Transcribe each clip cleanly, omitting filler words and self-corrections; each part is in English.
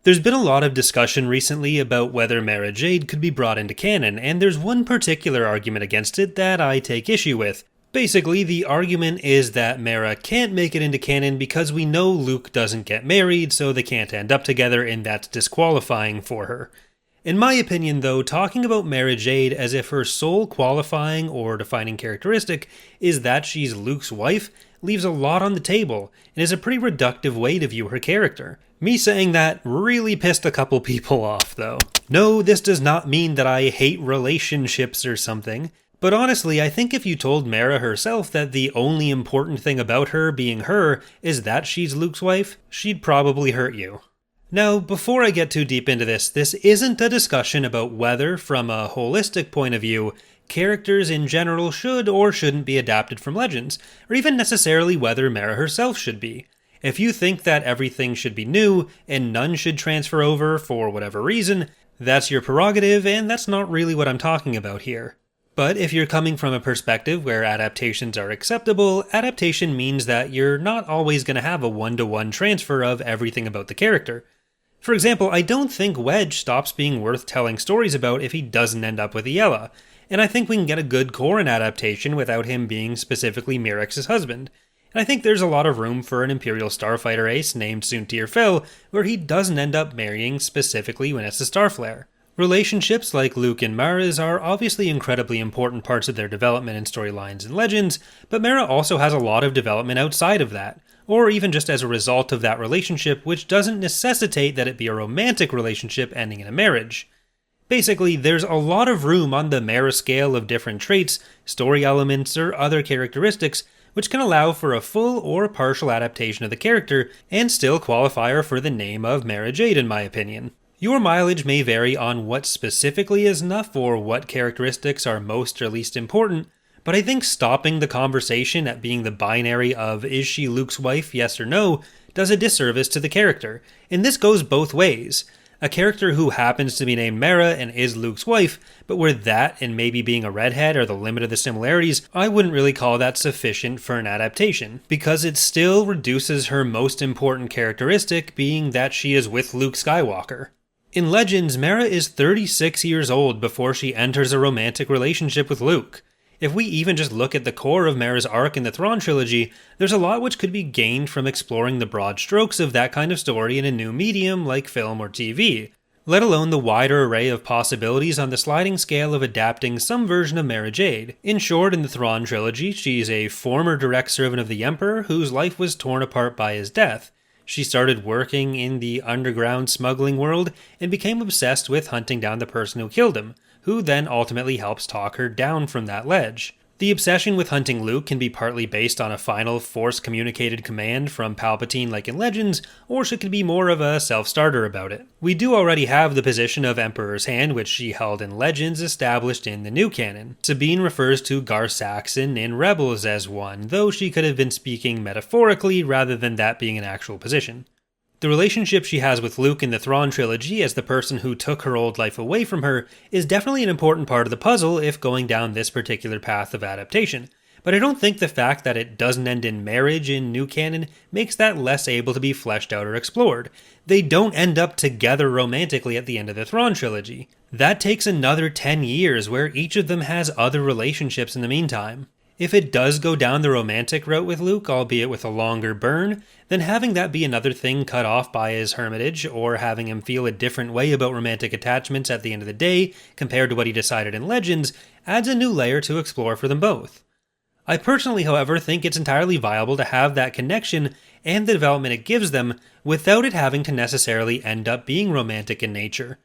There's been a lot of discussion recently about whether Mara Jade could be brought into canon, and there's one particular argument against it that I take issue with. Basically, the argument is that Mara can't make it into canon because we know Luke doesn't get married, so they can't end up together, and that's disqualifying for her. In my opinion, though, talking about Mara Jade as if her sole qualifying or defining characteristic is that she's Luke's wife leaves a lot on the table, and is a pretty reductive way to view her character. Me saying that really pissed a couple people off, though. No, this does not mean that I hate relationships or something, but honestly, I think if you told Mara herself that the only important thing about her being her is that she's Luke's wife, she'd probably hurt you. Now, before I get too deep into this isn't a discussion about whether, from a holistic point of view, characters in general should or shouldn't be adapted from Legends, or even necessarily whether Mara herself should be. If you think that everything should be new, and none should transfer over for whatever reason, that's your prerogative, and that's not really what I'm talking about here. But if you're coming from a perspective where adaptations are acceptable, adaptation means that you're not always going to have a one-to-one transfer of everything about the character. For example, I don't think Wedge stops being worth telling stories about if he doesn't end up with Iella, and I think we can get a good Corran adaptation without him being specifically Mirex's husband. And I think there's a lot of room for an Imperial starfighter ace named Soontir Fel, where he doesn't end up marrying specifically Vanessa Starflare. Relationships like Luke and Mara's are obviously incredibly important parts of their development and storylines in Legends, but Mara also has a lot of development outside of that, or even just as a result of that relationship, which doesn't necessitate that it be a romantic relationship ending in a marriage. Basically, there's a lot of room on the Mara scale of different traits, story elements, or other characteristics which can allow for a full or partial adaptation of the character and still qualify her for the name of Mara Jade in my opinion. Your mileage may vary on what specifically is enough or what characteristics are most or least important, but I think stopping the conversation at being the binary of is she Luke's wife, yes or no, does a disservice to the character, and this goes both ways. A character who happens to be named Mara and is Luke's wife, but where that and maybe being a redhead are the limit of the similarities, I wouldn't really call that sufficient for an adaptation, because it still reduces her most important characteristic being that she is with Luke Skywalker. In Legends, Mara is 36 years old before she enters a romantic relationship with Luke. If we even just look at the core of Mara's arc in the Thrawn trilogy, there's a lot which could be gained from exploring the broad strokes of that kind of story in a new medium like film or TV, let alone the wider array of possibilities on the sliding scale of adapting some version of Mara Jade. In short, in the Thrawn trilogy, she's a former direct servant of the Emperor whose life was torn apart by his death. She started working in the underground smuggling world and became obsessed with hunting down the person who killed him, who then ultimately helps talk her down from that ledge. The obsession with hunting Luke can be partly based on a final Force-communicated command from Palpatine like in Legends, or she could be more of a self-starter about it. We do already have the position of Emperor's Hand, which she held in Legends, established in the new canon. Sabine refers to Gar Saxon in Rebels as one, though she could have been speaking metaphorically rather than that being an actual position. The relationship she has with Luke in the Thrawn trilogy as the person who took her old life away from her is definitely an important part of the puzzle if going down this particular path of adaptation, but I don't think the fact that it doesn't end in marriage in new canon makes that less able to be fleshed out or explored. They don't end up together romantically at the end of the Thrawn trilogy. That takes another 10 years where each of them has other relationships in the meantime. If it does go down the romantic route with Luke, albeit with a longer burn, then having that be another thing cut off by his hermitage, or having him feel a different way about romantic attachments at the end of the day compared to what he decided in Legends, adds a new layer to explore for them both. I personally, however, think it's entirely viable to have that connection and the development it gives them without it having to necessarily end up being romantic in nature.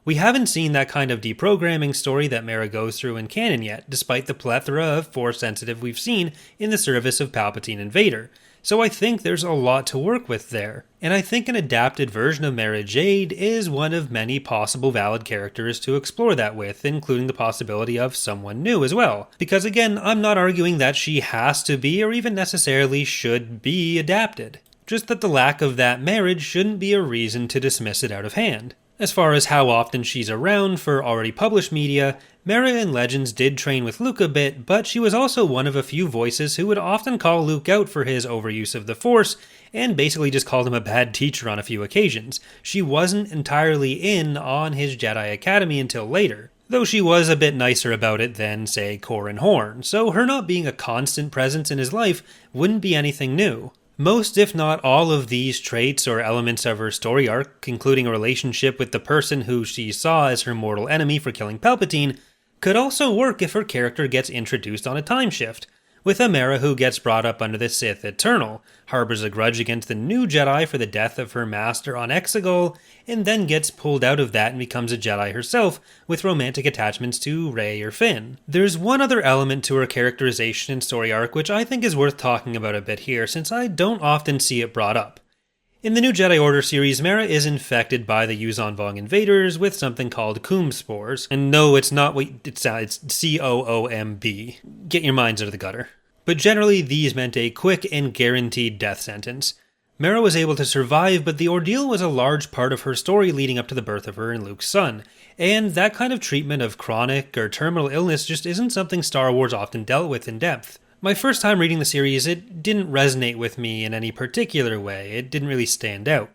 We haven't seen that kind of deprogramming story that Mara goes through in canon yet, despite the plethora of Force-sensitive we've seen in the service of Palpatine and Vader, so I think there's a lot to work with there. And I think an adapted version of Mara Jade is one of many possible valid characters to explore that with, including the possibility of someone new as well. Because again, I'm not arguing that she has to be or even necessarily should be adapted, just that the lack of that marriage shouldn't be a reason to dismiss it out of hand. As far as how often she's around for already published media, Mara in Legends did train with Luke a bit, but she was also one of a few voices who would often call Luke out for his overuse of the Force, and basically just called him a bad teacher on a few occasions. She wasn't entirely in on his Jedi Academy until later, though she was a bit nicer about it than, say, Corran Horn, so her not being a constant presence in his life wouldn't be anything new. Most, if not all, of these traits or elements of her story arc, including a relationship with the person who she saw as her mortal enemy for killing Palpatine, could also work if her character gets introduced on a time shift, with a Mara who gets brought up under the Sith Eternal, harbors a grudge against the new Jedi for the death of her master on Exegol, and then gets pulled out of that and becomes a Jedi herself, with romantic attachments to Rey or Finn. There's one other element to her characterization and story arc which I think is worth talking about a bit here, since I don't often see it brought up. In the New Jedi Order series, Mara is infected by the Yuuzhan Vong invaders with something called Coomb spores. And no, it's not what it sounds, it's C-O-O-M-B. Get your minds out of the gutter. But generally, these meant a quick and guaranteed death sentence. Mara was able to survive, but the ordeal was a large part of her story leading up to the birth of her and Luke's son. And that kind of treatment of chronic or terminal illness just isn't something Star Wars often dealt with in depth. My first time reading the series, it didn't resonate with me in any particular way. It didn't really stand out.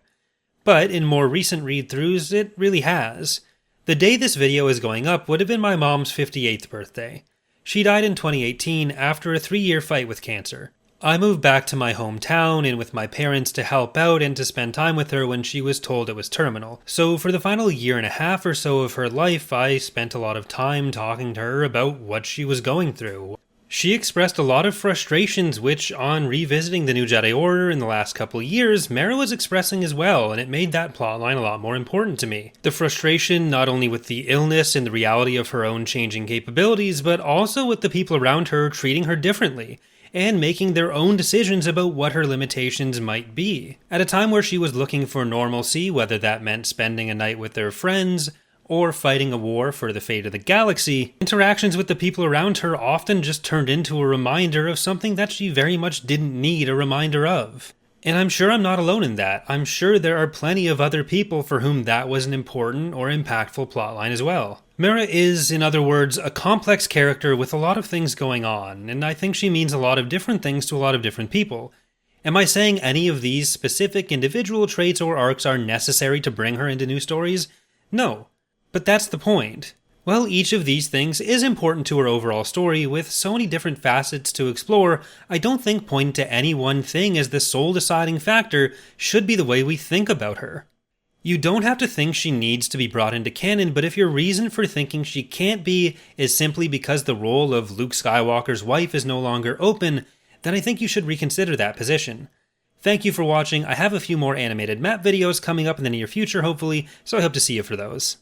But in more recent read-throughs, it really has. The day this video is going up would have been my mom's 58th birthday. She died in 2018 after a 3-year fight with cancer. I moved back to my hometown and with my parents to help out and to spend time with her when she was told it was terminal. So for the final year and a half or so of her life, I spent a lot of time talking to her about what she was going through. She expressed a lot of frustrations which, on revisiting the New Jedi Order in the last couple years, Mara was expressing as well, and it made that plotline a lot more important to me. The frustration not only with the illness and the reality of her own changing capabilities, but also with the people around her treating her differently, and making their own decisions about what her limitations might be. At a time where she was looking for normalcy, whether that meant spending a night with their friends, or fighting a war for the fate of the galaxy, interactions with the people around her often just turned into a reminder of something that she very much didn't need a reminder of. And I'm sure I'm not alone in that. I'm sure there are plenty of other people for whom that was an important or impactful plotline as well. Mara is, in other words, a complex character with a lot of things going on, and I think she means a lot of different things to a lot of different people. Am I saying any of these specific individual traits or arcs are necessary to bring her into new stories? No. But that's the point. While each of these things is important to her overall story, with so many different facets to explore, I don't think pointing to any one thing as the sole deciding factor should be the way we think about her. You don't have to think she needs to be brought into canon, but if your reason for thinking she can't be is simply because the role of Luke Skywalker's wife is no longer open, then I think you should reconsider that position. Thank you for watching. I have a few more animated map videos coming up in the near future, hopefully, so I hope to see you for those.